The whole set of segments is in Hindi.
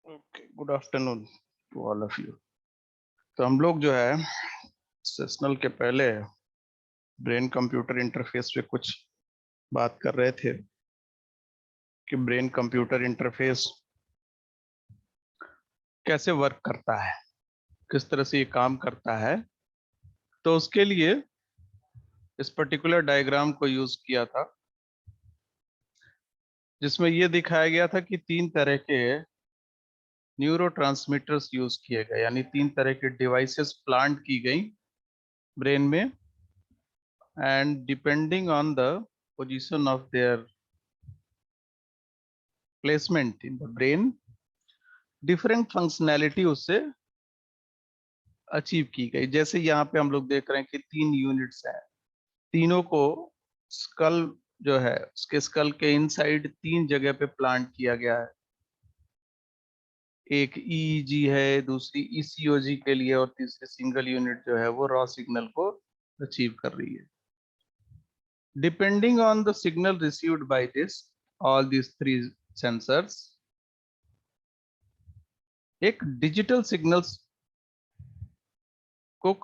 Okay, good afternoon to all of you. तो हम लोग जो है सेशनल के पहले ब्रेन कंप्यूटर इंटरफेस पे कुछ बात कर रहे थे कि ब्रेन कंप्यूटर इंटरफेस कैसे वर्क करता है, किस तरह से ये काम करता है। तो उसके लिए इस पर्टिकुलर डायग्राम को यूज किया था, जिसमें ये दिखाया गया था कि तीन तरह के न्यूरोट्रांसमीटर्स यूज किए गए, यानी तीन तरह के डिवाइसेस प्लांट की गई ब्रेन में, and depending on the position of their placement in the brain, different functionality उससे अचीव की गई। जैसे यहाँ पे हम लोग देख रहे हैं कि तीन यूनिट्स हैं, तीनों को स्कल जो है उसके स्कल के इनसाइड तीन जगह पे प्लांट किया गया है। एक ईईजी है, दूसरी ईसीओजी के लिए, और तीसरी सिंगल यूनिट जो है वो रॉ सिग्नल को अचीव कर रही है। Depending on the signal received by all these three sensors, एक डिजिटल सिग्नल्स को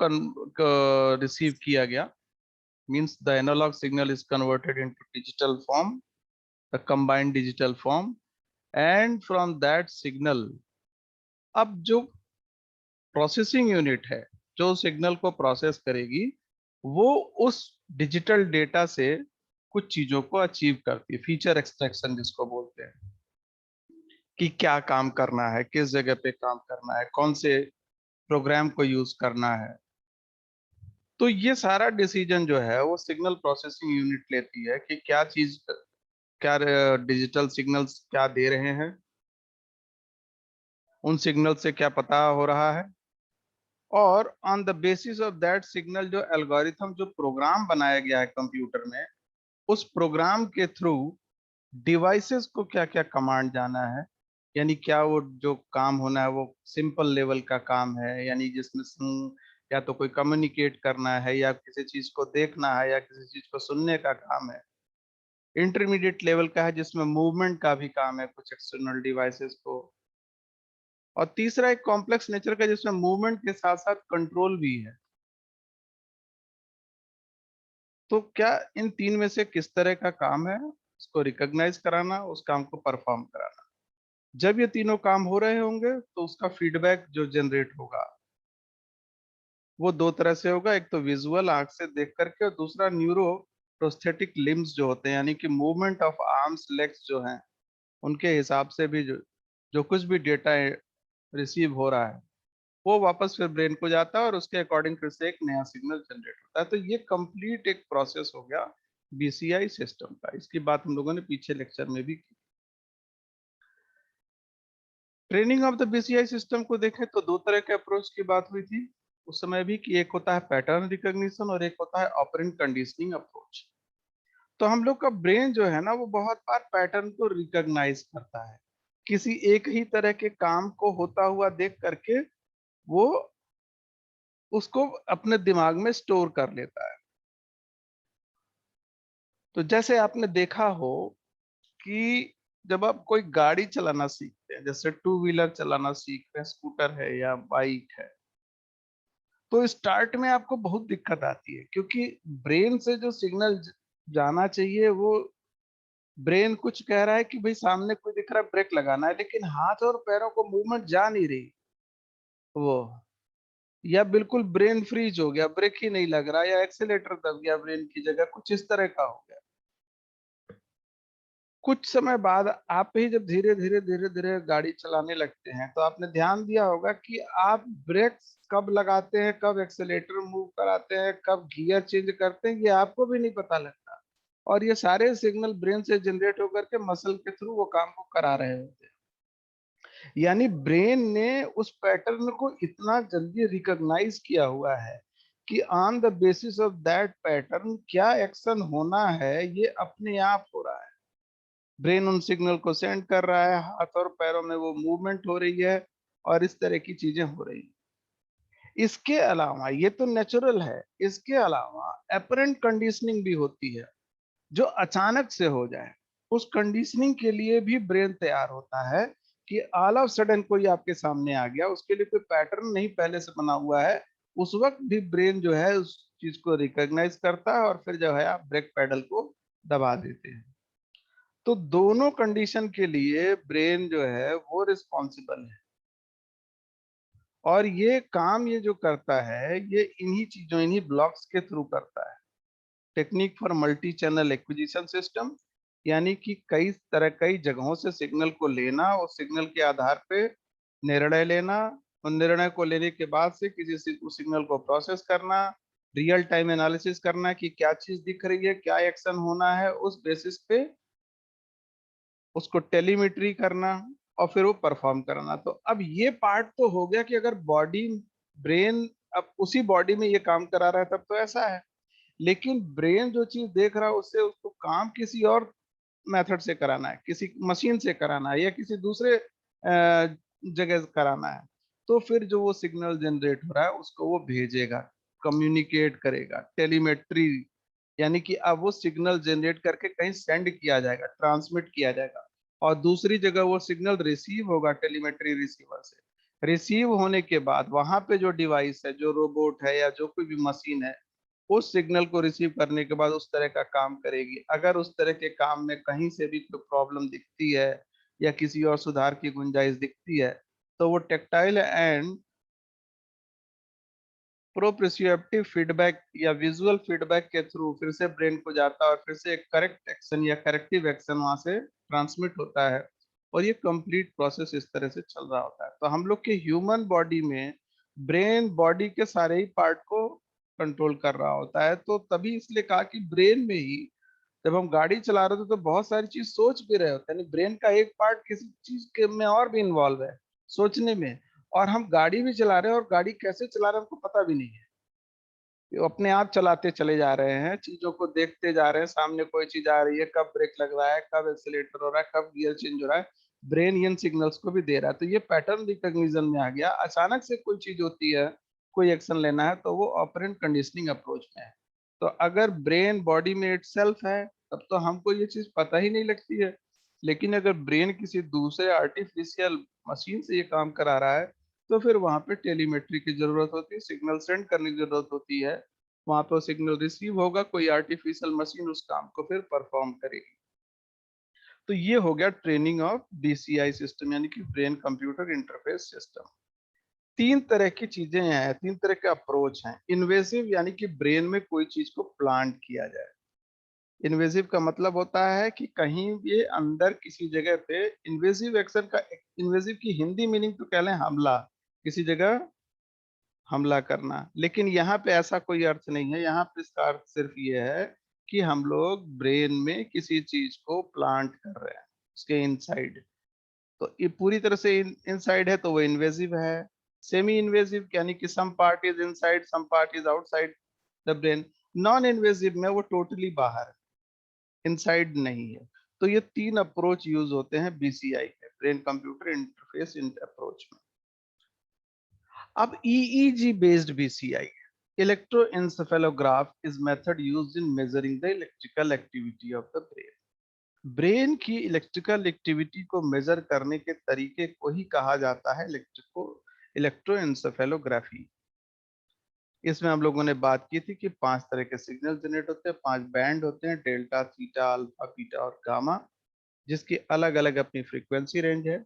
रिसीव किया गया, means the analogue signal is converted into digital form, the combined digital form, and from that signal अब जो प्रोसेसिंग यूनिट है जो सिग्नल को प्रोसेस करेगी, वो उस डिजिटल डेटा से कुछ चीजों को अचीव करती है, फीचर एक्सट्रैक्शन जिसको बोलते हैं, कि क्या काम करना है, किस जगह पे काम करना है, कौन से प्रोग्राम को यूज करना है। तो ये सारा डिसीजन जो है वो सिग्नल प्रोसेसिंग यूनिट लेती है कि क्या चीज, क्या डिजिटल सिग्नल्स क्या दे रहे हैं, उन सिग्नल से क्या पता हो रहा है, और on the basis of that signal जो एल्गोरिथम, जो प्रोग्राम बनाया गया है कंप्यूटर में, उस प्रोग्राम के थ्रू डिवाइसेस को क्या क्या कमांड जाना है, यानी क्या वो जो काम होना है वो सिंपल लेवल का काम है, यानी जिसमें या तो कोई कम्युनिकेट करना है, या किसी चीज को देखना है, या किसी चीज को सुनने का काम है। इंटरमीडिएट लेवल का है जिसमें मूवमेंट का भी काम है कुछ एक्सटर्नल डिवाइसेस को, और तीसरा एक कॉम्प्लेक्स नेचर का जिसमें मूवमेंट के साथ साथ कंट्रोल भी है। तो क्या इन तीन में से किस तरह का काम है, उसको रिकॉग्नाइज कराना, उस काम को परफॉर्म कराना। जब ये तीनों काम हो रहे होंगे तो उसका फीडबैक जो जनरेट होगा वो दो तरह से होगा, एक तो विजुअल आंख से देख करके, और दूसरा न्यूरो प्रोस्थेटिक लिम्स जो होते हैं, यानी कि मूवमेंट ऑफ आर्म्स लेग्स जो हैं उनके हिसाब से भी जो जो कुछ भी डेटा रिसीव हो रहा है वो वापस फिर ब्रेन को जाता है, और उसके अकॉर्डिंग फिर से एक नया सिग्नल जनरेट होता है। तो ये कंप्लीट एक प्रोसेस हो गया बीसीआई सिस्टम का। इसकी बात हम लोगों ने पीछे लेक्चर में भी की। Training of the BCI system को देखें तो दो तरह के अप्रोच की बात हुई थी उस समय भी, कि एक होता है पैटर्न रिकॉग्निशन और एक होता है ऑपरेंट कंडीशनिंग अप्रोच। तो हम लोग का ब्रेन जो है ना वो बहुत बार पैटर्न को रिकॉग्नाइज करता है, किसी एक ही तरह के काम को होता हुआ देख करके वो उसको अपने दिमाग में स्टोर कर लेता है। तो जैसे आपने देखा हो कि जब आप कोई गाड़ी चलाना सीखते हैं, जैसे टू व्हीलर चलाना सीख रहे हैं, स्कूटर है या बाइक है, तो स्टार्ट में आपको बहुत दिक्कत आती है, क्योंकि ब्रेन से जो सिग्नल जाना चाहिए वो, ब्रेन कुछ कह रहा है कि भाई सामने कोई दिख रहा है, ब्रेक लगाना है, लेकिन हाथ और पैरों को मूवमेंट जा नहीं रही वो, या बिल्कुल ब्रेन फ्रीज हो गया, ब्रेक ही नहीं लग रहा, या एक्सीलेटर दब गया ब्रेन की जगह, कुछ इस तरह का हो गया। कुछ समय बाद आप ही जब धीरे धीरे धीरे धीरे गाड़ी चलाने लगते हैं तो आपने ध्यान दिया होगा कि आप ब्रेक कब लगाते हैं, कब एक्सेलेरेटर मूव कराते हैं, कब गियर चेंज करते हैं, ये आपको भी नहीं पता लगता। और ये सारे सिग्नल ब्रेन से जनरेट होकर के मसल के थ्रू वो काम को करा रहे होते हैं। यानी ब्रेन ने उस पैटर्न को इतना जल्दी रिकॉग्नाइज किया हुआ है कि on the basis of that pattern क्या एक्शन होना है ये अपने आप हो रहा है। ब्रेन उन सिग्नल को सेंड कर रहा है, हाथ और पैरों में वो मूवमेंट हो रही है, और इस तरह की चीजें हो रही हैं। इसके अलावा ये तो नेचुरल है, इसके अलावा अपरेंट कंडीशनिंग भी होती है जो अचानक से हो जाए। उस कंडीशनिंग के लिए भी ब्रेन तैयार होता है कि ऑल ऑफ सडन कोई आपके सामने आ गया, उसके लिए कोई पैटर्न नहीं पहले से बना हुआ है, उस वक्त भी ब्रेन जो है उस चीज को रिकॉग्नाइज करता है और फिर जो है आप ब्रेक पेडल को दबा देते हैं। तो दोनों कंडीशन के लिए ब्रेन जो है वो रिस्पॉन्सिबल है, और ये काम ये जो करता है ये इन्हीं चीजों, इन्हीं ब्लॉक्स के थ्रू करता है। Technique for multi channel acquisition system, यानी कि कई जगहों से सिग्नल को लेना और सिग्नल के आधार पे निर्णय लेना, और निर्णय को लेने के बाद से किसी सिग्नल को प्रोसेस करना, रियल टाइम एनालिसिस करना कि क्या चीज दिख रही है, क्या एक्शन होना है, उस बेसिस पे उसको टेलीमेट्री करना और फिर वो परफॉर्म करना। तो अब ये पार्ट तो हो गया कि अगर बॉडी, ब्रेन अब उसी बॉडी में ये काम करा रहा है तब तो ऐसा है, लेकिन ब्रेन जो चीज देख रहा है उससे उसको काम किसी और मेथड से कराना है, किसी मशीन से कराना है या किसी दूसरे जगह कराना है, तो फिर जो वो सिग्नल जनरेट हो रहा है उसको वो भेजेगा, कम्युनिकेट करेगा, टेलीमेट्री, यानी कि अब वो सिग्नल जनरेट करके कहीं सेंड किया जाएगा, ट्रांसमिट किया जाएगा, और दूसरी जगह वो सिग्नल रिसीव होगा टेलीमेट्री रिसीवर से। रिसीव होने के बाद वहां पे जो डिवाइस है, जो रोबोट है या जो कोई भी मशीन है, उस सिग्नल को रिसीव करने के बाद उस तरह का काम करेगी। अगर उस तरह के काम में कहीं से भी कोई प्रॉब्लम दिखती है या किसी और सुधार की गुंजाइश दिखती है, तो वो टेक्टाइल एंड प्रोप्रियोसेप्टिव फीडबैक या विजुअल फीडबैक के थ्रू फिर से ब्रेन को जाता है और फिर से एक करेक्ट एक्शन या करेक्टिव एक्शन वहां से ट्रांसमिट होता है, और ये कंप्लीट प्रोसेस इस तरह से चल रहा होता है। तो हम लोग के ह्यूमन बॉडी में ब्रेन बॉडी के सारे ही पार्ट को कंट्रोल कर रहा होता है। तो तभी इसलिए कहा कि ब्रेन में ही जब हम गाड़ी चला रहे थे तो बहुत सारी चीज सोच भी रहे होते हैं, यानी ब्रेन का एक पार्ट किसी चीज के में और भी इन्वॉल्व है, सोचने में। और हम गाड़ी भी चला रहे हैं और गाड़ी कैसे चला रहे हैं हमको पता भी नहीं है, वो अपने आप चलाते चले जा रहे हैं, चीजों को देखते जा रहे हैं, सामने कोई चीज आ रही है, कब ब्रेक लग रहा है, कब एक्सीलेटर हो रहा है, कब गियर चेंज हो रहा है, ब्रेन इन सिग्नल्स को भी दे रहा है। तो ये पैटर्न रिकॉग्निशन में आ गया। अचानक से कोई चीज होती है, कोई एक्शन लेना है, तो वो ऑपरेंट कंडीशनिंग अप्रोच में है। तो अगर ब्रेन बॉडी में इटसेल्फ है तब तो हमको ये चीज पता ही नहीं लगती है, लेकिन अगर ब्रेन किसी दूसरे आर्टिफिशियल मशीन से ये काम करा रहा है, तो फिर वहां पे टेलीमेट्री की जरूरत होती है, सिग्नल सेंड करने की जरूरत होती है, वहां पे सिग्नल रिसीव होगा, कोई आर्टिफिशियल मशीन उस काम को फिर परफॉर्म करेगी। तो ये हो गया ट्रेनिंग ऑफ बीसीआई सिस्टम, यानी कि ब्रेन कंप्यूटर इंटरफेस सिस्टम। तीन तरह की चीजें हैं, तीन तरह के अप्रोच हैं। इन्वेसिव, यानी कि ब्रेन में कोई चीज को प्लांट किया जाए। इन्वेसिव का मतलब होता है कि कहीं भी अंदर किसी जगह पे इन्वेसिव एक्शन का, इन्वेसिव की हिंदी मीनिंग तो कह लें हमला, किसी जगह हमला करना। लेकिन यहाँ पे ऐसा कोई अर्थ नहीं है, यहाँ पे इसका अर्थ सिर्फ ये है कि हम लोग ब्रेन में किसी चीज को प्लांट कर रहे हैं उसके इनसाइड। तो ये पूरी तरह से इनसाइड है तो वो इन्वेसिव है। सेमी इन्वेसिव यानी कि some part is inside, some part is outside the brain. Non invasive में वो टोटली बाहर है, इनसाइड नहीं है। तो ये तीन अप्रोच यूज होते हैं बीसीआई के, ब्रेन कंप्यूटर इंटरफेस अप्रोच में। अब EEG based BCI, electroencephalograph, is method used in measuring the electrical activity of the brain. Brain की इलेक्ट्रिकल एक्टिविटी को मेजर करने के तरीके को ही कहा जाता है इलेक्ट्रोएन्सेफेलोग्राफी। इसमें हम लोगों ने बात की थी कि 5 तरह के सिग्नल जनरेट होते हैं, 5 बैंड होते हैं, डेल्टा, थीटा, अल्फा, बीटा और गामा, जिसकी अलग अलग अपनी फ्रीक्वेंसी रेंज है।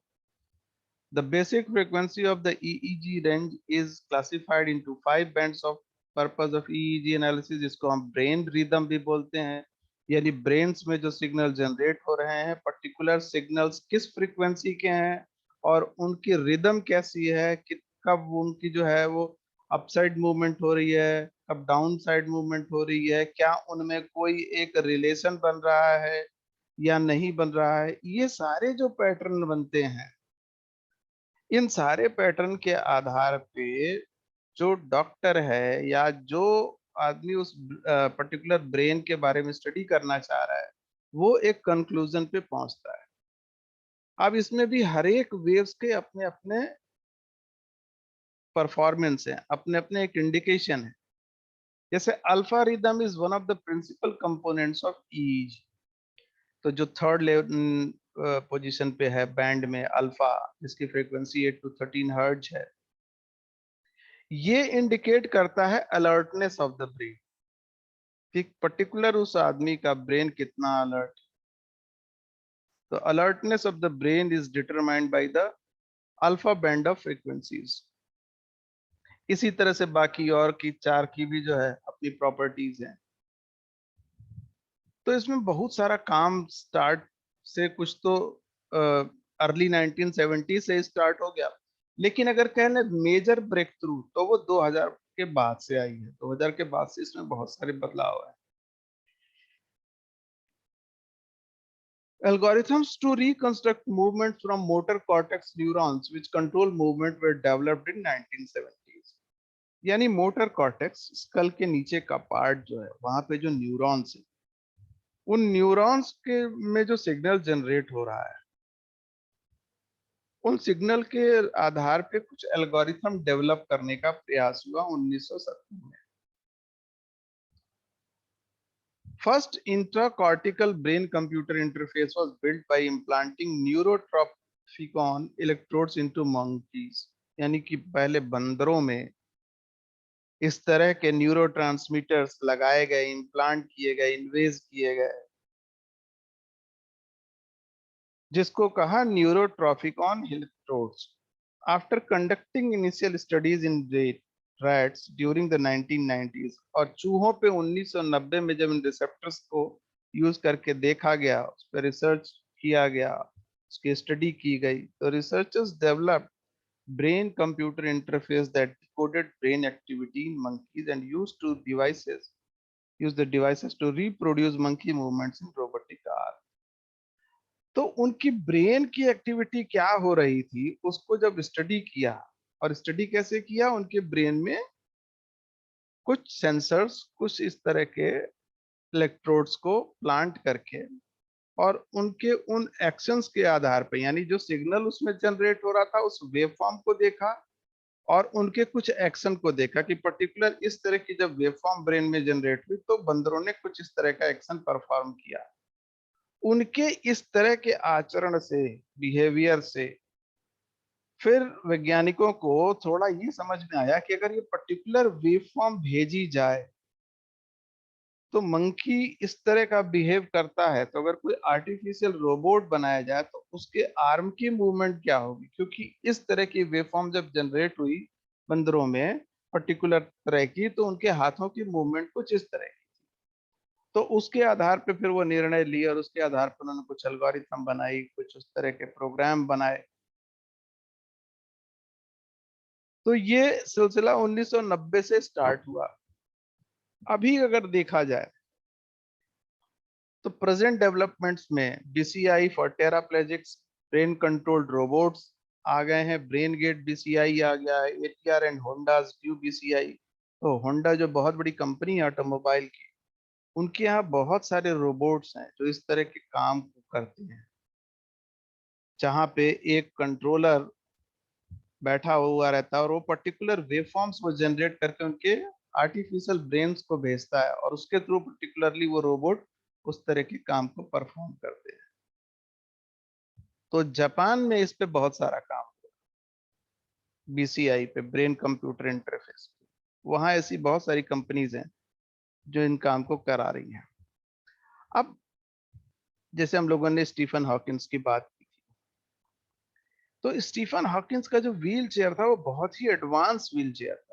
The basic frequency of the EEG range is classified into 5 bands of purpose of EEG analysis, जिसको हम ब्रेन रिदम भी बोलते हैं, यानी ब्रेन्स में जो सिग्नल जनरेट हो रहे हैं, पर्टिकुलर सिग्नल्स किस फ्रीक्वेंसी के हैं और उनकी रिदम कैसी है, कि कब उनकी जो है वो अपसाइड मूवमेंट हो रही है, कब डाउन साइड मूवमेंट हो रही है, क्या उनमें कोई एक रिलेशन बन रहा है या नहीं बन रहा है। ये सारे जो पैटर्न बनते हैं, इन सारे पैटर्न के आधार पे जो डॉक्टर है या जो आदमी उस पर्टिकुलर ब्रेन के बारे में स्टडी करना चाह रहा है, वो एक कंक्लूजन पे पहुंचता है। अब इसमें भी हर एक वेव्स के अपने अपने परफॉर्मेंस है, अपने अपने एक इंडिकेशन है। जैसे alpha rhythm is one of the principal components of EEG. तो जो थर्ड पोजीशन पे है बैंड में अल्फा, जिसकी फ्रीक्वेंसी 8 to 13 हर्ट्ज है। ये इंडिकेट करता है अलर्टनेस ऑफ द ब्रेन, कि पर्टिकुलर उस आदमी का ब्रेन कितना अलर्ट। तो alertness of the brain is determined by the alpha band of frequencies. इसी तरह से बाकी और की 4 की भी जो है अपनी प्रॉपर्टीज हैं। तो इसमें बहुत सारा काम स्टार्ट से कुछ तो अर्ली 1970 से स्टार्ट हो गया, लेकिन अगर कहने मेजर ब्रेक थ्रू तो वो 2000 के बाद से आई है। 2000 के बाद से इसमें बहुत सारे बदलाव है। Algorithms to reconstruct movement from motor cortex neurons which control movement were developed in 1970s। यानी मोटर कॉर्टेक्स स्कल के नीचे का पार्ट जो है, वहां पे जो न्यूरॉन्स है, उन न्यूरॉन्स के में जो सिग्नल जनरेट हो रहा है, उन सिग्नल के आधार पे कुछ एल्गोरिथम डेवलप करने का प्रयास हुआ 1970 में। First intracortical brain computer interface was built by implanting neurotrophic cone electrodes into monkeys. यानी कि पहले बंदरों में इस तरह के न्यूरोट्रांसमीटर्स लगाए गए, इम्प्लांट किए गए, इन्वेज किए गए, जिसको कहा neurotrophic cone electrodes. After conducting initial studies in rats during the 1990s, और चूहों पे 1990 में जब इन रिसेप्टर्स को यूज करके देखा गया, उस पर रिसर्च किया गया, उसकी स्टडी की गई, तो researchers developed brain computer interface that decoded brain activity in monkeys and use the devices to reproduce monkey movements in robotic arm। तो उनकी ब्रेन की एक्टिविटी क्या हो रही थी उसको जब स्टडी किया, और स्टडी कैसे किया, उनके ब्रेन में कुछ सेंसर्स, कुछ इस तरह के इलेक्ट्रोड्स को प्लांट करके, और उनके उन एक्शंस के आधार पर, यानी जो सिग्नल उसमें जनरेट हो रहा था उस वेव फॉर्म को देखा, और उनके कुछ एक्शन को देखा कि पर्टिकुलर इस तरह की जब वेव फॉर्म ब्रेन में जनरेट हुई तो बंदरों ने कुछ इस तरह का एक्शन परफॉर्म किया। उनके इस तरह के आचरण से, बिहेवियर से, फिर वैज्ञानिकों को थोड़ा ये समझ में आया कि अगर ये पर्टिकुलर वेव फॉर्म भेजी जाए तो मंकी इस तरह का बिहेव करता है, तो अगर कोई आर्टिफिशियल रोबोट बनाया जाए तो उसके आर्म की मूवमेंट क्या होगी, क्योंकि इस तरह की वेवफॉर्म जब जनरेट हुई बंदरों में पर्टिकुलर तरह की, तो उनके हाथों की मूवमेंट कुछ इस तरह की। तो उसके आधार पे फिर वो निर्णय लिए, और उसके आधार पर उन्होंने कुछ एल्गोरिथम बनाई, कुछ उस तरह के प्रोग्राम बनाए। तो ये सिलसिला 1990 से स्टार्ट हुआ। अभी अगर देखा जाए तो प्रेजेंट डेवलपमेंट्स में BCI for tetraplegics, brain controlled robots आ गए हैं, ब्रेन गेट बीसीआई आ गया है, ATR and Honda's due BCI. तो होंडा जो बहुत बड़ी कंपनी है ऑटोमोबाइल की, उनके यहाँ बहुत सारे रोबोट्स हैं जो इस तरह के काम करते हैं, जहाँ पे एक कंट्रोलर बैठा हुआ रहता है और वो पर्टिकुलर वेवफॉर्म्स को जनरेट करके उनके आर्टिफिशियल ब्रेन्स को भेजता है, और उसके थ्रू पर्टिकुलरली वो रोबोट उस तरह के काम को परफॉर्म करते हैं। तो जापान में इस पे बहुत सारा काम हुआ, बीसीआई पे, ब्रेन कंप्यूटर इंटरफेस पे। वहां ऐसी बहुत सारी कंपनीज हैं जो इन काम को करा रही हैं। अब जैसे हम लोगों ने स्टीफन हॉकिंस की बात की थी, तो स्टीफन हॉकिंस का जो व्हील चेयर था वो बहुत ही एडवांस व्हील चेयर था।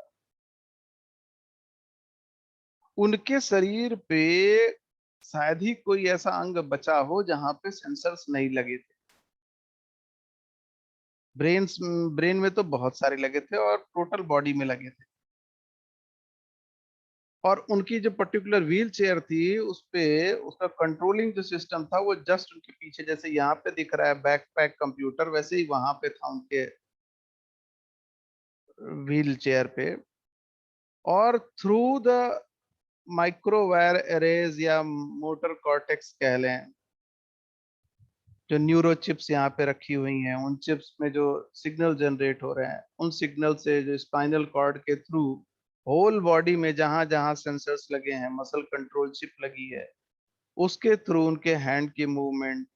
उनके शरीर पे शायद ही कोई ऐसा अंग बचा हो जहां पे सेंसर्स नहीं लगे थे। ब्रेन में तो बहुत सारे लगे थे और टोटल बॉडी में लगे थे। और उनकी जो पर्टिकुलर व्हील चेयर थी उस पे उसका कंट्रोलिंग जो सिस्टम था वो जस्ट उनके पीछे, जैसे यहाँ पे दिख रहा है बैकपैक कंप्यूटर, वैसे ही वहां पे था उनके व्हील चेयर पे। और थ्रू द माइक्रोवायर एरेज या मोटर कॉर्टेक्स कह लें, जो न्यूरो चिप्स यहाँ पे रखी हुई हैं, उन चिप्स में जो सिग्नल जनरेट हो रहे हैं, उन सिग्नल से जो स्पाइनल कॉर्ड के थ्रू होल बॉडी में जहां जहां सेंसर्स लगे हैं, मसल कंट्रोल चिप लगी है, उसके थ्रू उनके हैंड की मूवमेंट,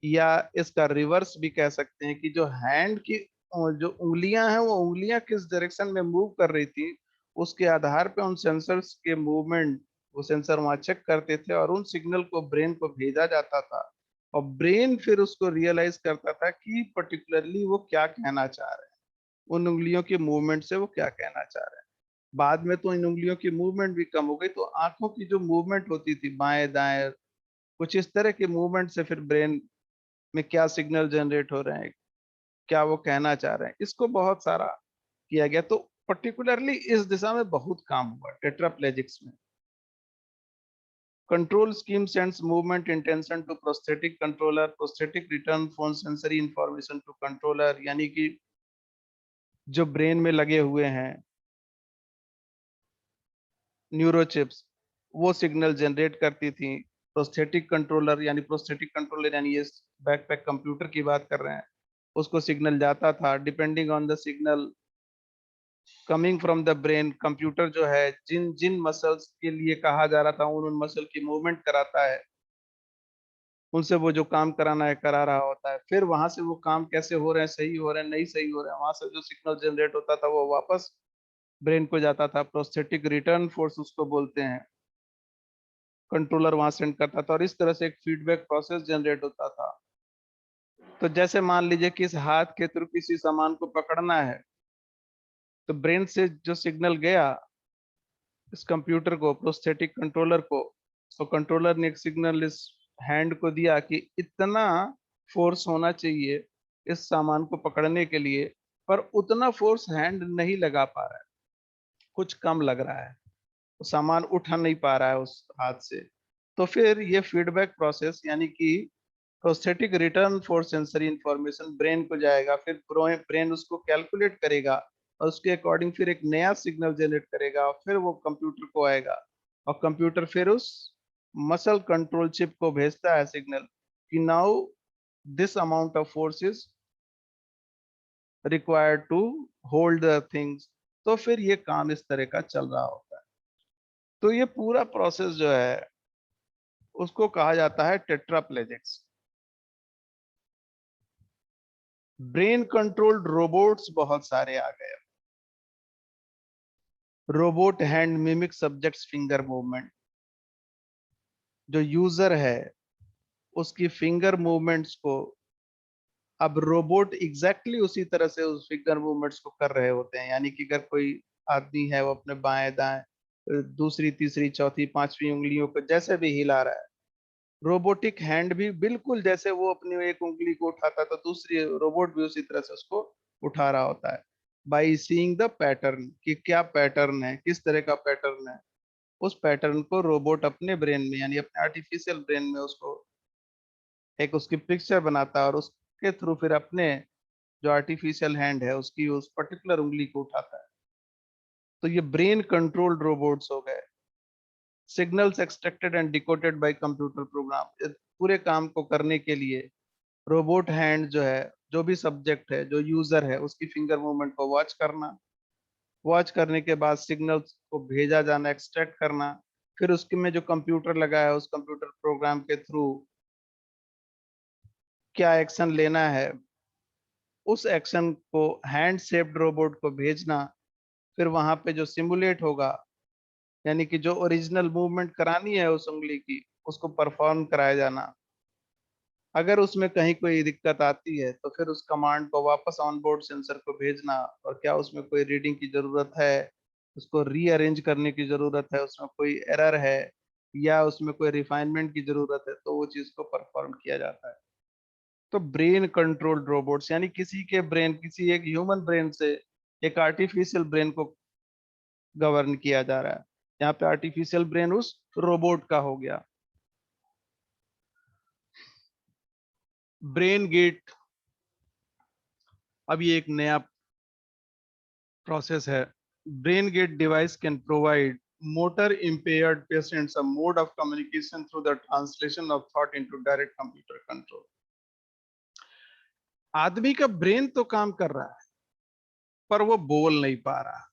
या इसका रिवर्स भी कह सकते हैं कि जो हैंड की जो उंगलियां हैं वो उंगलियां किस डायरेक्शन में मूव कर रही थी, उसके आधार पे उन सेंसर्स के मूवमेंट वो सेंसर वहां चेक करते थे और उन सिग्नल को ब्रेन को भेजा जाता था, और ब्रेन फिर उसको रियलाइज करता था कि पर्टिकुलरली वो क्या कहना चाह रहे हैं, उन उंगलियों की मूवमेंट से वो क्या कहना चाह रहे हैं। बाद में तो इन उंगलियों की मूवमेंट भी कम हो गई, तो आंखों की जो मूवमेंट होती थी बाएं दाएं, कुछ इस तरह की मूवमेंट से फिर ब्रेन में क्या सिग्नल जनरेट हो रहे हैं, क्या वो कहना चाह रहे हैं, इसको बहुत सारा किया गया। तो पर्टिकुलरली इस दिशा में बहुत काम हुआ टेट्राप्लेजिक्स में। Control scheme sends movement intention to prosthetic controller, prosthetic return phone sensory information to controller, यानी कि जो ब्रेन में लगे हुए हैं न्यूरोचिप्स, वो सिग्नल जनरेट करती थी। प्रोस्थेटिक कंट्रोलर यानी ये बैकपैक कंप्यूटर की बात कर रहे हैं, उसको सिग्नल जाता था depending on the signal coming from the brain. Computer जो है जिन जिन मसल्स के लिए कहा जा रहा था उन उन मसल की मूवमेंट कराता है, उनसे वो जो काम कराना है करा रहा होता है। फिर वहां से वो काम कैसे हो रहे हैं, सही हो रहे हैं नहीं सही हो रहे हैं, वहां से जो सिग्नल जनरेट होता था वो वापस ब्रेन को जाता था, प्रोस्थेटिक रिटर्न फोर्स उसको बोलते हैं, कंट्रोलर वहां सेंड करता था, और इस तरह से एक फीडबैक प्रोसेस जनरेट होता था। तो जैसे मान लीजिए कि इस हाथ के थ्रू किसी सामान को पकड़ना है, तो ब्रेन से जो सिग्नल गया इस कंप्यूटर को, प्रोस्थेटिक कंट्रोलर को, तो कंट्रोलर ने एक सिग्नल इस हैंड को दिया कि इतना फोर्स होना चाहिए इस सामान को पकड़ने के लिए, पर उतना फोर्स हैंड नहीं लगा पा रहा है, कुछ कम लग रहा है, तो सामान उठा नहीं पा रहा है उस हाथ से। तो फिर ये फीडबैक प्रोसेस यानी कि prosthetic return for sensory information brain को जाएगा, फिर ब्रेन उसको कैलकुलेट करेगा और उसके अकॉर्डिंग फिर एक नया सिग्नल जनरेट करेगा, और फिर वो कंप्यूटर को आएगा, और कंप्यूटर फिर उस मसल कंट्रोल चिप को भेजता है सिग्नल कि now this amount of force is required to hold the things. तो फिर ये काम इस तरह का चल रहा होता है। तो ये पूरा प्रोसेस जो है उसको कहा जाता है टेट्राप्लेजिक्स। ब्रेन कंट्रोल्ड रोबोट्स बहुत सारे आ गए। Robot hand mimic subjects finger movement, जो यूजर है उसकी फिंगर मूवमेंट्स को अब रोबोट एग्जैक्टली उसी तरह से उस फिंगर मूवमेंट्स को कर रहे होते हैं। यानी कि अगर कोई आदमी है वो अपने बाएं दाएं दूसरी तीसरी चौथी पांचवी उंगलियों को जैसे भी हिला रहा है, रोबोटिक हैंड भी बिल्कुल जैसे वो अपनी एक उंगली को उठाता तो दूसरी रोबोट भी उसी तरह से उसको उठा रहा होता है। बाई सीइंग द पैटर्न कि क्या पैटर्न है, किस तरह का पैटर्न है, उस पैटर्न को रोबोट अपने ब्रेन में यानी अपने आर्टिफिशियल ब्रेन में उसको एक उसकी पिक्चर बनाता है, और उसके थ्रू फिर अपने जो आर्टिफिशियल हैंड है उसकी उस पर्टिकुलर उंगली को उठाता है। तो ये ब्रेन कंट्रोल्ड रोबोट्स हो गए। Signals extracted and decoded bye computer program, पूरे काम को करने के लिए रोबोट हैंड जो है, जो भी सब्जेक्ट है जो यूजर है उसकी फिंगर मूवमेंट को वॉच करना, वॉच करने के बाद सिग्नल्स को भेजा जाना, एक्सट्रैक्ट करना, फिर उसके में जो कंप्यूटर लगा है उस कंप्यूटर प्रोग्राम के थ्रू क्या एक्शन लेना है, उस एक्शन को हैंड शेप्ड रोबोट को भेजना, फिर वहां पे जो सिमुलेट होगा यानी कि जो ओरिजिनल मूवमेंट करानी है उस उंगली की उसको परफॉर्म कराया जाना। अगर उसमें कहीं कोई दिक्कत आती है तो फिर उस कमांड को वापस ऑन बोर्ड सेंसर को भेजना, और क्या उसमें कोई रीडिंग की जरूरत है, उसको रीअरेंज करने की जरूरत है, उसमें कोई एरर है या उसमें कोई रिफाइनमेंट की जरूरत है, तो वो चीज को परफॉर्म किया जाता है। तो ब्रेन कंट्रोल्ड रोबोट्स यानी किसी के ब्रेन, किसी एक ह्यूमन ब्रेन से एक आर्टिफिशियल ब्रेन को गवर्न किया जा रहा है। यहाँ पे आर्टिफिशियल ब्रेन उस रोबोट का हो गया। ब्रेन गेट, अब ये एक नया प्रोसेस है। Brain gate device can provide motor impaired patients a mode of communication through the translation of thought into direct computer control। आदमी का ब्रेन तो काम कर रहा है पर वो बोल नहीं पा रहा,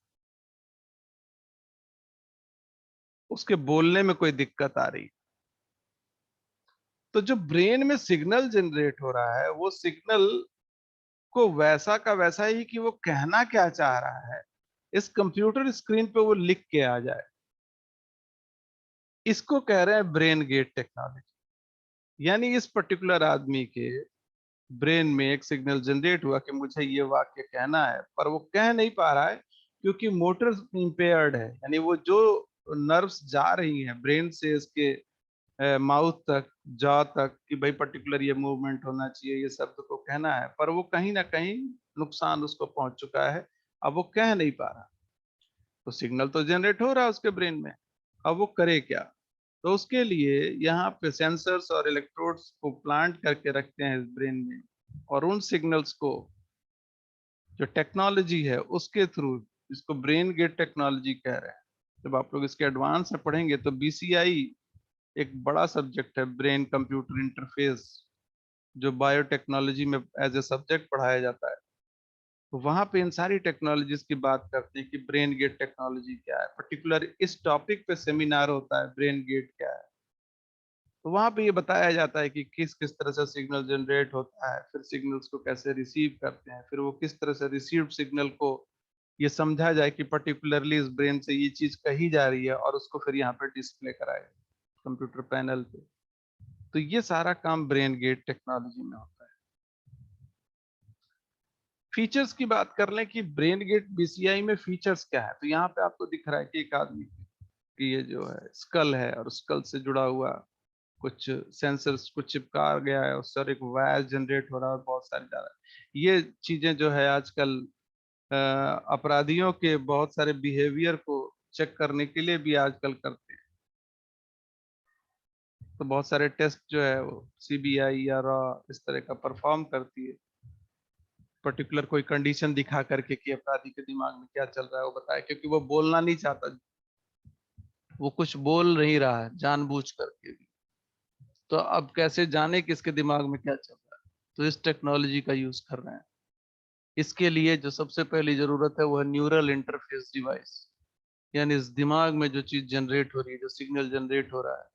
उसके बोलने में कोई दिक्कत आ रही। तो जो ब्रेन में सिग्नल जनरेट हो रहा है, वो सिग्नल को वैसा का वैसा ही कि वो कहना क्या चाह रहा है, इस कंप्यूटर स्क्रीन पे वो लिख के आ जाए। इसको कह रहे हैं ब्रेन गेट टेक्नोलॉजी। यानी इस पर्टिकुलर आदमी के ब्रेन में एक सिग्नल जनरेट हुआ कि मुझे ये वाक्य कहना है, पर वो कह नहीं पा रहा है क्योंकि मोटर इम्पेयर्ड है। यानी वो जो नर्व्स जा रही हैं ब्रेन से इसके माउथ तक, जॉ तक कि भाई पर्टिकुलर ये मूवमेंट होना चाहिए, ये शब्द को कहना है, पर वो कहीं ना कहीं नुकसान उसको पहुंच चुका है। अब वो कह नहीं पा रहा। तो सिग्नल तो जनरेट हो रहा है उसके ब्रेन में, अब वो करे क्या? तो उसके लिए यहाँ पे सेंसर्स और इलेक्ट्रोड्स को प्लांट करके रखते हैं इस ब्रेन में, और उन सिग्नल्स को जो टेक्नोलॉजी है उसके थ्रू, इसको ब्रेन गेट टेक्नोलॉजी कह रहे हैं। जब आप लोग इसके एडवांस में पढ़ेंगे तो बीसीआई एक बड़ा सब्जेक्ट है, ब्रेन कंप्यूटर इंटरफेस, जो बायोटेक्नोलॉजी में एज ए सब्जेक्ट पढ़ाया जाता है। तो वहाँ पे इन सारी टेक्नोलॉजीज की बात करते हैं कि ब्रेन गेट टेक्नोलॉजी क्या है, पर्टिकुलर इस टॉपिक पे सेमिनार होता है ब्रेन गेट क्या है। तो वहाँ पे ये बताया जाता है कि किस किस तरह से सिग्नल जनरेट होता है, फिर सिग्नल्स को कैसे रिसीव करते हैं, फिर वो किस तरह से रिसीव्ड सिग्नल को ये समझा जाए कि पर्टिकुलरली इस ब्रेन से ये चीज कही जा रही है, और उसको फिर यहाँ पे डिस्प्ले कराए कंप्यूटर पैनल पे। तो ये सारा काम ब्रेन गेट टेक्नोलॉजी में होता है। फीचर्स की बात कर लें कि ब्रेन गेट बीसीआई में फीचर्स क्या है, तो यहाँ पे आपको दिख रहा है कि एक आदमी की ये जो है स्कल है, और स्कल से जुड़ा हुआ कुछ सेंसर्स को चिपका गया है, उससे और एक वायर जनरेट हो रहा है और बहुत सारी जा रहा है। ये चीजें जो है आजकल अपराधियों के बहुत सारे बिहेवियर को चेक करने के लिए भी आजकल करते हैं। तो बहुत सारे टेस्ट जो है वो सीबीआई या रॉ इस तरह का परफॉर्म करती है, पर्टिकुलर कोई कंडीशन दिखा करके कि अपराधी के दिमाग में क्या चल रहा है वो बताए, क्योंकि वो बोलना नहीं चाहता, वो कुछ बोल नहीं रहा है जानबूझ करके भी। तो अब कैसे जाने कि इसके दिमाग में क्या चल रहा है? तो इस टेक्नोलॉजी का यूज कर रहे हैं। इसके लिए जो सबसे पहली जरूरत है वो है न्यूरल इंटरफेस डिवाइस। यानी इस दिमाग में जो चीज जनरेट हो रही है, जो सिग्नल जनरेट हो रहा है,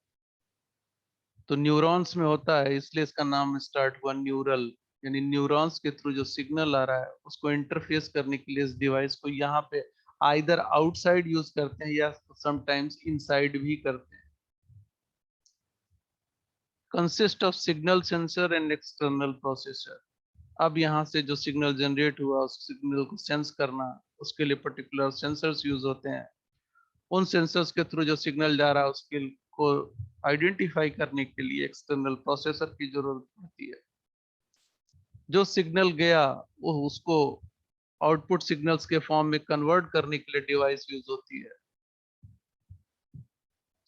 तो न्यूरॉन्स में होता है, इसलिए इसका नाम स्टार्ट हुआ न्यूरल। यानी न्यूरॉन्स के थ्रू जो सिग्नल आ रहा है उसको इंटरफेस करने के लिए इस डिवाइस को यहाँ पे आइदर आउटसाइड यूज करते हैं या समटाइम्स इनसाइड भी करते हैं। Consist of signal sensor and external processor. अब यहाँ से जो सिग्नल जनरेट हुआ उस सिग्नल को सेंस करना, उसके लिए पर्टिकुलर सेंसर्स यूज होते हैं। उन सेंसर्स के थ्रू जो सिग्नल जा रहा है उसके को आइडेंटिफाई करने के लिए एक्सटर्नल प्रोसेसर की जरूरत पड़ती है। जो सिग्नल गया वो उसको आउटपुट सिग्नल्स के फॉर्म में कन्वर्ट करने के लिए डिवाइस यूज होती है।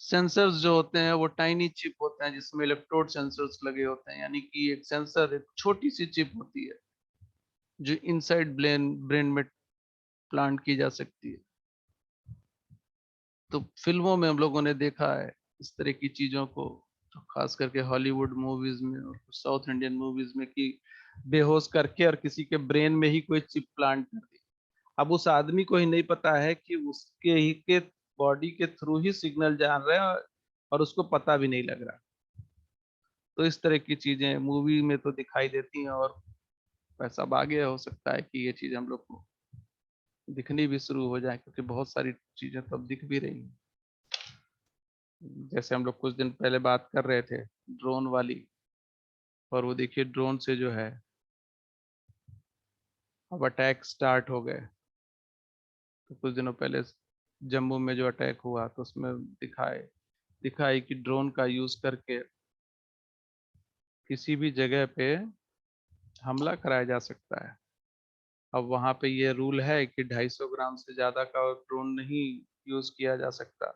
सेंसर्स जो होते हैं वो टाइनी चिप होते हैं जिसमें इलेक्ट्रोड सेंसर्स लगे होते हैं। यानी कि एक सेंसर एक छोटी सी चिप होती है जो इनसाइड ब्रेन में प्लांट की जा सकती है। तो फिल्मों में हम लोगों ने देखा है इस तरह की चीजों को, तो खास करके हॉलीवुड मूवीज में और साउथ इंडियन मूवीज में, कि बेहोश करके और किसी के ब्रेन में ही कोई चिप प्लांट कर दी। अब उस आदमी को ही नहीं पता है कि उसके ही के बॉडी के थ्रू ही सिग्नल जा रहे हैं, और उसको पता भी नहीं लग रहा। तो इस तरह की चीजें मूवी में तो दिखाई देती हैं, और वैसा अब आगे हो सकता है कि ये चीज हम लोग को दिखनी भी शुरू हो जाए, क्योंकि बहुत सारी चीजें तो अब दिख भी रही हैं। जैसे हम लोग कुछ दिन पहले बात कर रहे थे ड्रोन वाली, और वो देखिए ड्रोन से जो है अब अटैक स्टार्ट हो गए। तो कुछ दिनों पहले जम्मू में जो अटैक हुआ तो उसमें दिखाई कि ड्रोन का यूज करके किसी भी जगह पे हमला कराया जा सकता है। अब वहां पे ये रूल है कि 250 ग्राम से ज्यादा का ड्रोन नहीं यूज किया जा सकता।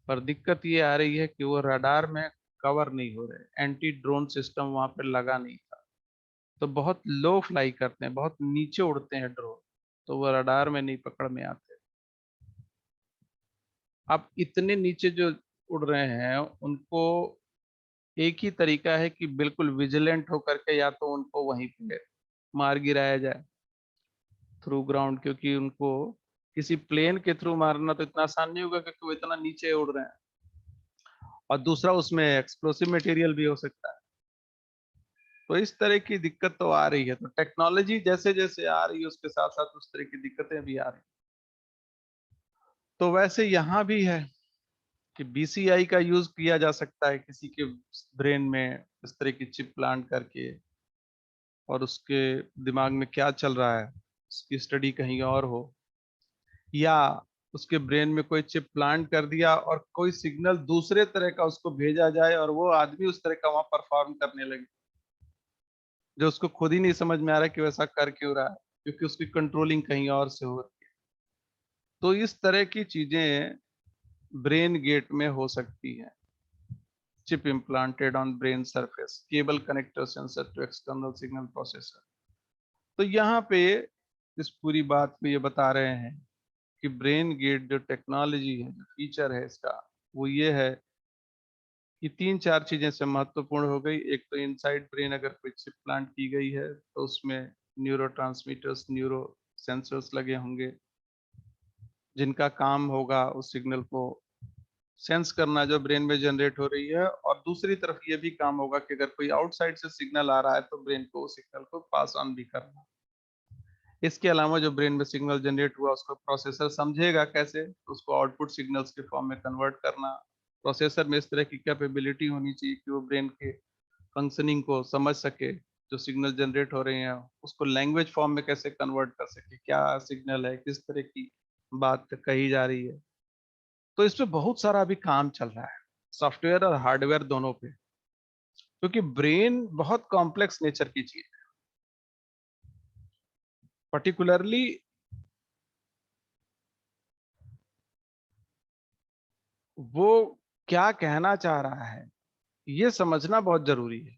पर दिक्कत ये आ रही है कि वो रडार में कवर नहीं हो रहे, एंटी ड्रोन सिस्टम वहां पे लगा नहीं था। तो बहुत लो फ्लाई करते हैं, बहुत नीचे उड़ते हैं ड्रोन, तो वो रडार में नहीं पकड़ में आते। अब इतने नीचे जो उड़ रहे हैं उनको एक ही तरीका है कि बिल्कुल विजिलेंट होकर के या तो उनको वहीं पे मार गिराया जाए थ्रू ग्राउंड, क्योंकि उनको किसी प्लेन के थ्रू मारना तो इतना आसान नहीं होगा क्योंकि वो इतना नीचे उड़ रहे हैं। और दूसरा उसमें एक्सप्लोसिव मटेरियल भी हो सकता है। तो इस तरह की दिक्कत तो आ रही है। तो टेक्नोलॉजी जैसे जैसे आ रही है उसके साथ साथ उस तरह की दिक्कतें भी आ रही हैं। तो वैसे यहाँ भी है कि बीसीआई का यूज किया जा सकता है किसी के ब्रेन में इस तरह की चिप प्लांट करके, और उसके दिमाग में क्या चल रहा है उसकी स्टडी कहीं और हो, या उसके ब्रेन में कोई चिप प्लांट कर दिया और कोई सिग्नल दूसरे तरह का उसको भेजा जाए और वो आदमी उस तरह का वहां परफॉर्म करने लगे, जो उसको खुद ही नहीं समझ में आ रहा है कि वैसा कर क्यों रहा है, क्योंकि उसकी कंट्रोलिंग कहीं और से हो रही है। तो इस तरह की चीजें ब्रेन गेट में हो सकती है। Chip implanted on brain surface, cable connector sensor to external signal processor। तो यहाँ पे इस पूरी बात में ये बता रहे हैं कि ब्रेन गेट जो टेक्नोलॉजी है, जो फीचर है इसका, वो ये है कि तीन चार चीजें से महत्वपूर्ण हो गई। एक तो इनसाइड ब्रेन अगर कोई चिप प्लांट की गई है तो उसमें न्यूरो ट्रांसमीटर्स, न्यूरो सेंसर्स लगे होंगे, जिनका काम होगा उस सिग्नल को सेंस करना जो ब्रेन में जनरेट हो रही है, और दूसरी तरफ ये भी काम होगा कि अगर कोई आउटसाइड से सिग्नल आ रहा है तो ब्रेन को उस सिग्नल को पास ऑन भी करना। इसके अलावा जो ब्रेन में सिग्नल जनरेट हुआ उसको प्रोसेसर समझेगा कैसे, तो उसको आउटपुट सिग्नल्स के फॉर्म में कन्वर्ट करना। प्रोसेसर में इस तरह की कैपेबिलिटी होनी चाहिए कि वो ब्रेन के फंक्शनिंग को समझ सके, जो सिग्नल जनरेट हो रहे हैं उसको लैंग्वेज फॉर्म में कैसे कन्वर्ट कर सके, क्या सिग्नल है, किस तरह की बात कही जा रही है। तो इस पे बहुत सारा अभी काम चल रहा है, सॉफ्टवेयर और हार्डवेयर दोनों पे, क्योंकि ब्रेन बहुत कॉम्प्लेक्स नेचर की चीज है। पर्टिकुलरली वो क्या कहना चाह रहा है ये समझना बहुत जरूरी है।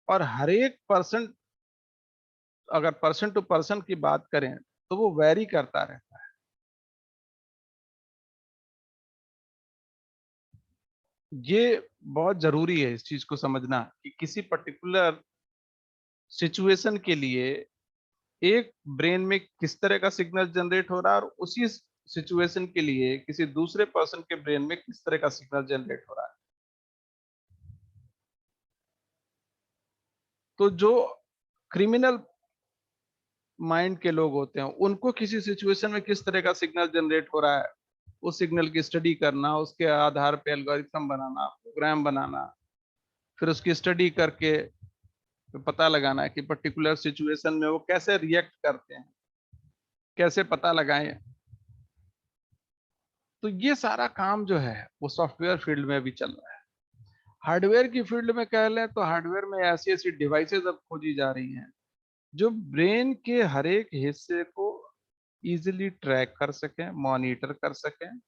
और हर एक पर्सन, अगर पर्सन टू पर्सन की बात करें तो वो वेरी करता रहता है। ये बहुत जरूरी है इस चीज को समझना कि किसी पर्टिकुलर सिचुएशन के लिए एक ब्रेन में किस तरह का सिग्नल जनरेट हो रहा है, और उसी सिचुएशन के लिए किसी दूसरे पर्सन के ब्रेन में किस तरह का सिग्नल जनरेट हो रहा है। तो जो क्रिमिनल माइंड के लोग होते हैं उनको किसी सिचुएशन में किस तरह का सिग्नल जनरेट हो रहा है, उस सिग्नल की स्टडी करना, उसके आधार पे एल्गोरिथम बनाना, प्रोग्राम बनाना, फिर उसकी स्टडी करके पता लगाना कि पर्टिकुलर सिचुएशन में वो कैसे रिएक्ट करते हैं, कैसे पता लगाएं। तो ये सारा काम जो है वो सॉफ्टवेयर फील्ड में भी चल रहा है। हार्डवेयर की फील्ड में कह लें तो हार्डवेयर में ऐसी ऐसी डिवाइसेस अब खोजी जा रही हैं जो ब्रेन के हर एक हिस्से को इजीली ट्रैक कर सकें, मॉनिटर कर सकें।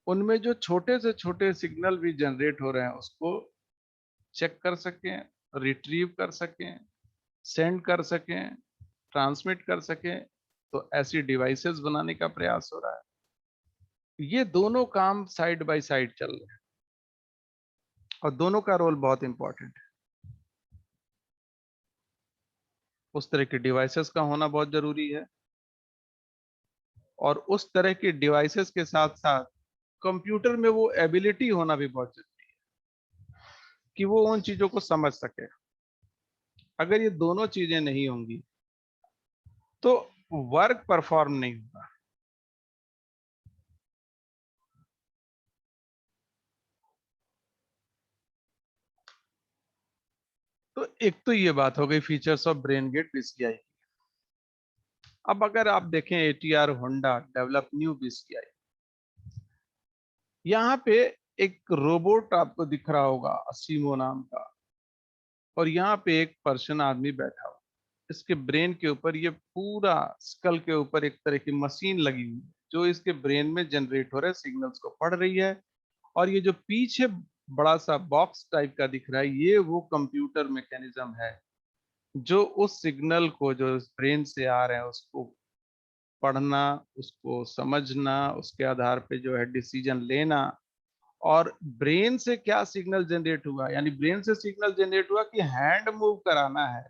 उनमें जो छोटे से छोटे सिग्नल भी जनरेट हो रहे हैं उसको चेक कर सकें, रिट्रीव कर सकें, सेंड कर सकें, ट्रांसमिट कर सकें। तो ऐसी डिवाइसेस बनाने का प्रयास हो रहा है। ये दोनों काम साइड बाय साइड चल रहे हैं और दोनों का रोल बहुत इंपॉर्टेंट है। उस तरह के डिवाइसेस का होना बहुत जरूरी है, और उस तरह की डिवाइसेस के साथ साथ कंप्यूटर में वो एबिलिटी होना भी बहुत जरूरी है कि वो उन चीजों को समझ सके। अगर ये दोनों चीजें नहीं होंगी तो वर्क परफॉर्म नहीं होगा। तो एक तो ये बात हो गई features of brain gate BCI. अब अगर आप देखें ATR Honda develop new BCI, यहाँ पे एक रोबोट आपको दिख रहा होगा असीमो नाम का, और यहाँ पे एक पर्सन आदमी बैठा हुआ। इसके ब्रेन के ऊपर, ये पूरा स्कल के ऊपर एक तरह की मशीन लगी हुई है जो इसके ब्रेन में जनरेट हो रहे सिग्नल्स को पढ़ रही है। और ये जो पीछे बड़ा सा बॉक्स टाइप का दिख रहा है ये वो कंप्यूटर मैकेनिज्म है जो उस सिग्नल को जो ब्रेन से आ रहे हैं उसको पढ़ना, उसको समझना, उसके आधार पे जो है डिसीजन लेना। और ब्रेन से क्या सिग्नल जनरेट हुआ, यानी ब्रेन से सिग्नल जनरेट हुआ कि हैंड मूव कराना है,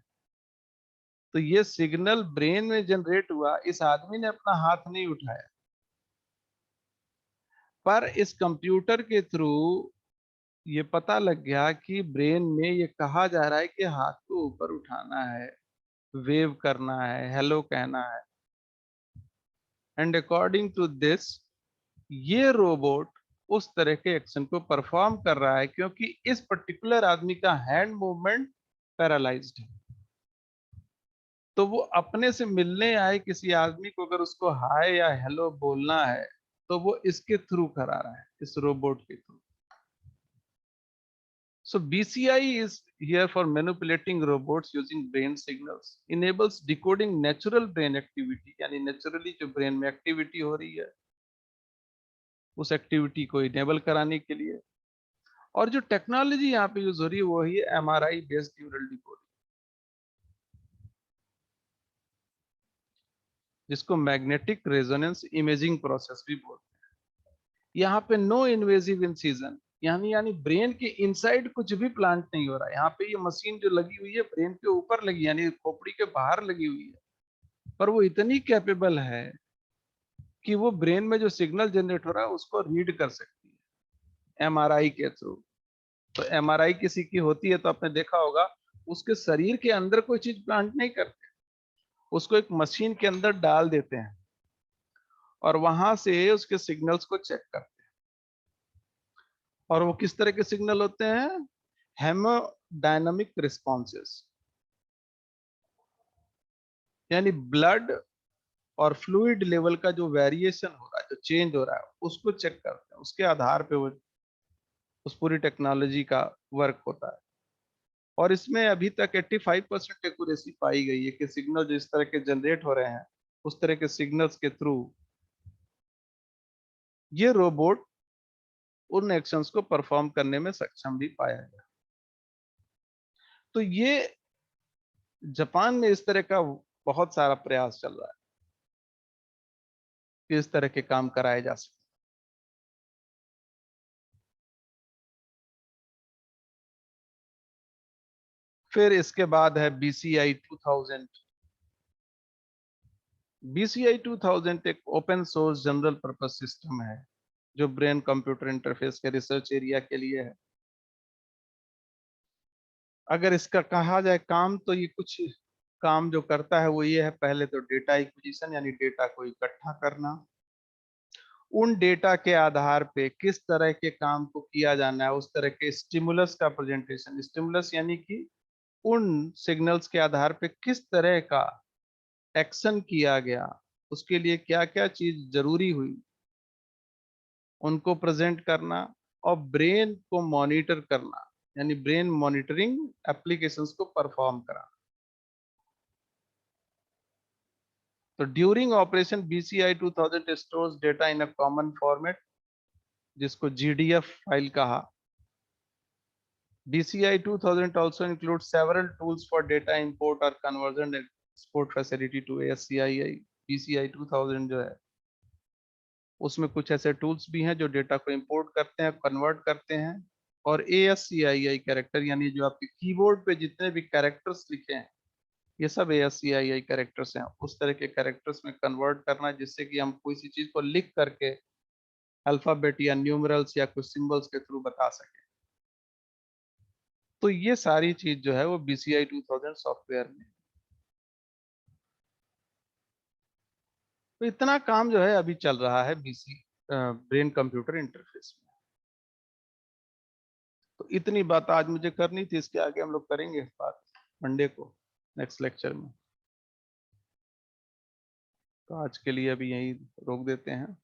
तो ये सिग्नल ब्रेन में जनरेट हुआ, इस आदमी ने अपना हाथ नहीं उठाया, पर इस कंप्यूटर के थ्रू ये पता लग गया कि ब्रेन में ये कहा जा रहा है कि हाथ को ऊपर उठाना है, वेव करना है, हेलो कहना है। एंड अकॉर्डिंग टू दिस ये रोबोट उस तरह के एक्शन को परफॉर्म कर रहा है क्योंकि इस पर्टिकुलर आदमी का हैंड मूवमेंट पैरालाइज्ड है। तो वो अपने से मिलने आए किसी आदमी को अगर उसको हाय या हेलो बोलना है तो वो इसके थ्रू करा रहा है, इस रोबोट के through. So BCI is here for manipulating robots using brain signals, enables decoding natural brain activity, यानी naturally जो brain में activity हो रही है उस activity को enable कराने के लिए। और जो टेक्नोलॉजी यहाँ पे यूज हो रही है वो है MRI बेस्ड न्यूरल डिकोडिंग, जिसको मैग्नेटिक रेजोनेंस इमेजिंग प्रोसेस भी बोलते हैं। यहाँ पे नो इन्वेजिव इंसिजन, यानी ब्रेन के इनसाइड कुछ भी प्लांट नहीं हो रहा है। यहाँ पे ये मशीन जो लगी हुई है ब्रेन के ऊपर लगी, यानी खोपड़ी के बाहर लगी हुई है, पर वो इतनी कैपेबल है कि वो ब्रेन में जो सिग्नल जनरेट हो रहा है उसको रीड कर सकती है एमआरआई के थ्रू। तो एमआरआई किसी की होती है तो आपने देखा होगा उसके शरीर के अंदर कोई चीज प्लांट नहीं करते, उसको एक मशीन के अंदर डाल देते हैं और वहां से उसके सिग्नल्स को चेक करते हैं। और वो किस तरह के सिग्नल होते हैं? हेमोडायनामिक रिस्पॉन्सेस, यानी ब्लड और फ्लूइड लेवल का जो वेरिएशन हो रहा है, जो चेंज हो रहा है, उसको चेक करते हैं। उसके आधार पे वो उस पूरी टेक्नोलॉजी का वर्क होता है। और इसमें अभी तक 85% एक्यूरेसी पाई गई है कि सिग्नल जो इस तरह के जनरेट हो रहे हैं उस तरह के सिग्नल्स के थ्रू ये रोबोट उन एक्शंस को परफॉर्म करने में सक्षम भी पाया गया। तो ये जापान में इस तरह का बहुत सारा प्रयास चल रहा है कि इस तरह के काम कराए जा सके। फिर इसके बाद है BCI 2000। BCI 2000 एक open source general purpose system है जो ब्रेन कंप्यूटर इंटरफेस के रिसर्च एरिया के लिए है। अगर इसका कहा जाए काम, तो ये कुछ काम जो करता है वो ये है, पहले तो डेटा एक्विजिशन यानी डेटा को इकट्ठा करना, उन डेटा के आधार पे किस तरह के काम को किया जाना है उस तरह के स्टिमुलस का प्रेजेंटेशन। स्टिमुलस यानी कि उन सिग्नल्स के आधार पे किस तरह का एक्शन किया गया, उसके लिए क्या क्या चीज जरूरी हुई, उनको प्रेजेंट करना और ब्रेन को मॉनिटर करना, यानी ब्रेन मॉनिटरिंग एप्लीकेशंस को परफॉर्म करा। तो during operation BCI 2000 stores data in a common format, जिसको GDF फाइल कहा। BCI 2000 also includes several tools for data import or conversion and export facility to ASCII। BCI 2000 जो है उसमें कुछ ऐसे टूल्स भी हैं जो डेटा को इंपोर्ट करते हैं, कन्वर्ट करते हैं। और ASCII कैरेक्टर, यानी जो आपके कीबोर्ड पे जितने भी कैरेक्टर्स लिखे हैं ये सब ASCII कैरेक्टर्स हैं, उस तरह के कैरेक्टर्स में कन्वर्ट करना जिससे कि हम कोई सी चीज को लिख करके अल्फाबेट या न्यूमरल्स या कुछ सिंबल्स के थ्रू बता सके। तो ये सारी चीज जो है वो BCI 2000 सॉफ्टवेयर में। तो इतना काम जो है अभी चल रहा है BC ब्रेन कंप्यूटर इंटरफेस में। तो इतनी बात आज मुझे करनी थी, इसके आगे हम लोग करेंगे बात मंडे को नेक्स्ट लेक्चर में। तो आज के लिए अभी यही रोक देते हैं।